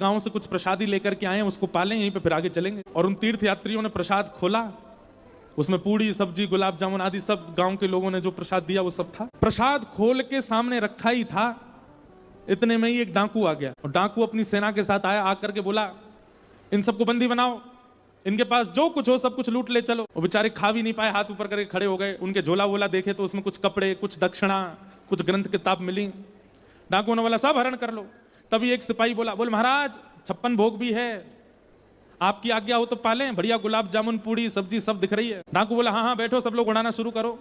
गांव से कुछ प्रसादी लेकर के आए हैं, उसको पालें, यहीं पे फिर आगे चलेंगे। और उन तीर्थ यात्रियों ने प्रसाद खोला, उसमें पूड़ी सब्जी गुलाब जामुन आदि सब गांव के लोगों ने जो प्रसाद दिया वो सब था। प्रसाद खोल के सामने रखा ही था, इतने में ही एक डाकू आ गया। और डाकू अपनी सेना के साथ आया, आकर के बोला इन सबको बंदी बनाओ, इनके पास जो कुछ हो सब कुछ लूट ले चलो। वो बेचारे खा भी नहीं पाए, हाथ ऊपर करके खड़े हो गए। उनके झोला वोला देखे तो उसमें कुछ कपड़े, कुछ दक्षिणा, कुछ ग्रंथ किताब मिली। डाकुओं ने बोला सब हरण कर लो। तभी एक सिपाही बोला, बोल महाराज 56 भोग भी है, आपकी आज्ञा हो तो पालें, बढ़िया गुलाब जामुन पूड़ी सब्जी सब दिख रही है। डाकू बोला हाँ हाँ बैठो, सब लोग उड़ाना शुरू करो।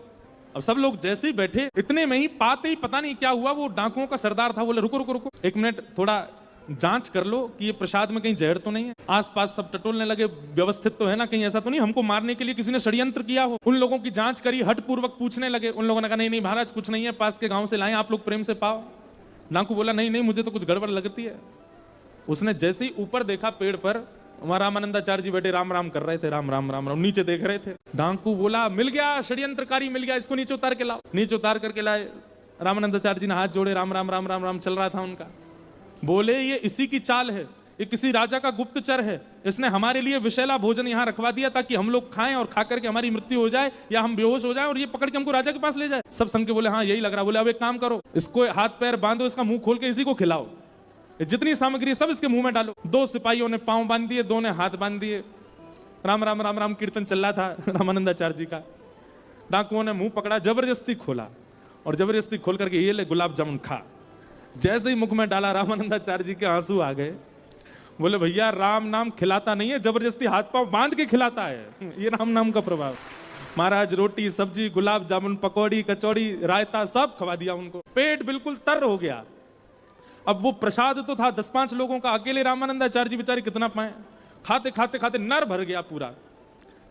अब सब लोग जैसे ही बैठे, इतने में ही पाते ही पता नहीं क्या हुआ, वो डाकुओं का सरदार था, बोले रुको रुको रुको, एक मिनट थोड़ा जांच कर लो कि ये प्रसाद में कहीं जहर तो नहीं है। आसपास सब टटोलने लगे, व्यवस्थित तो है ना, कहीं ऐसा तो नहीं हमको मारने के लिए किसी ने षड्यंत्र किया हो। उन लोगों की जांच करी, हट पूर्वक पूछने लगे। उन लोगों ने कहा नहीं नहीं महाराज कुछ नहीं है, पास के गांव से लाए, आप लोग प्रेम से पाओ। डाकू बोला नहीं नहीं मुझे तो कुछ गड़बड़ लगती है। उसने जैसे ही ऊपर देखा पेड़ पर, वहां रामानंदाचार्य जी बैठे राम राम कर रहे थे, राम राम राम राम, नीचे देख रहे थे। डाकू बोला मिल गया, षड्यंत्रकारी मिल गया, इसको नीचे उतार के लाओ। नीचे उतार करके लाए। रामानंदाचार्य जी ने हाथ जोड़े, राम राम राम राम राम चल रहा था उनका। बोले ये इसी की चाल है, ये किसी राजा का गुप्तचर है, इसने हमारे लिए विषैला भोजन यहाँ रखवा दिया ताकि हम लोग खाएं और खा करके हमारी मृत्यु हो जाए या हम बेहोश हो जाएं और ये पकड़ के हमको राजा के पास ले जाए। सब संग के बोले हाँ यही लग रहा। बोले अब एक काम करो, इसको हाथ पैर बांधो, इसका मुंह खोल के इसी को खिलाओ, जितनी सामग्री सब इसके मुंह में डालो। 2 सिपाहियों ने पांव बांध दिए, 2 ने हाथ बांध दिए। राम राम राम राम कीर्तन चल रहा था रामानंदाचार्य जी का। डाकुओं ने मुंह पकड़ा, जबरदस्ती खोला और जबरदस्ती खोल करके ये ले गुलाब जामुन खा। जैसे ही मुख में डाला, रामानंदाचार्य जी के आंसू आ गए। बोले भैया राम नाम खिलाता नहीं है, जबरदस्ती हाथ पांव बांध के खिलाता है, ये राम नाम का प्रभाव। महाराज रोटी सब्जी गुलाब जामुन पकौड़ी कचौड़ी रायता सब खवा दिया उनको, पेट बिल्कुल तर हो गया। अब वो प्रसाद तो था 10-5 लोगों का, अकेले रामानंदाचार्य जी बेचारे कितना पाए, खाते खाते खाते नर भर गया पूरा।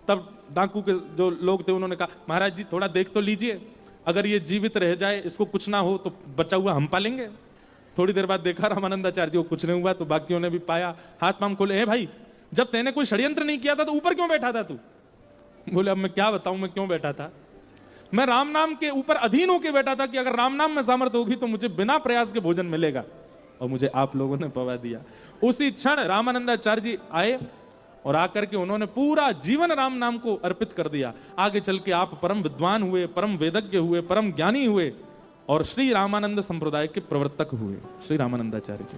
तब डाकू के जो लोग थे उन्होंने कहा महाराज जी थोड़ा देख तो लीजिए, अगर ये जीवित रह जाए, इसको कुछ ना हो तो बचा हुआ हम पालेंगे। थोड़ी देर बाद देखा रामानंदाचार्य जी को कुछ नहीं हुआ तो बाकियों ने भी पाया, हाथ पांव खोले। हे भाई जब तेने कोई षड्यंत्र नहीं किया था तो ऊपर क्यों बैठा था तू? बोले अब मैं क्या बताऊं मैं क्यों बैठा था, मैं राम नाम के ऊपर अधीन होके बैठा था कि अगर राम नाम में सामर्थ्य होगी तो मुझे बिना प्रयास के भोजन मिलेगा, और मुझे आप लोगों ने पवा दिया। उसी क्षण रामानंदाचार्य जी आए और आकर के उन्होंने पूरा जीवन राम नाम को अर्पित कर दिया। आगे चल के आप परम विद्वान हुए, परम वेदज्ञ हुए, परम ज्ञानी हुए और श्री रामानंद संप्रदाय के प्रवर्तक हुए, श्री रामानंदाचार्य जी।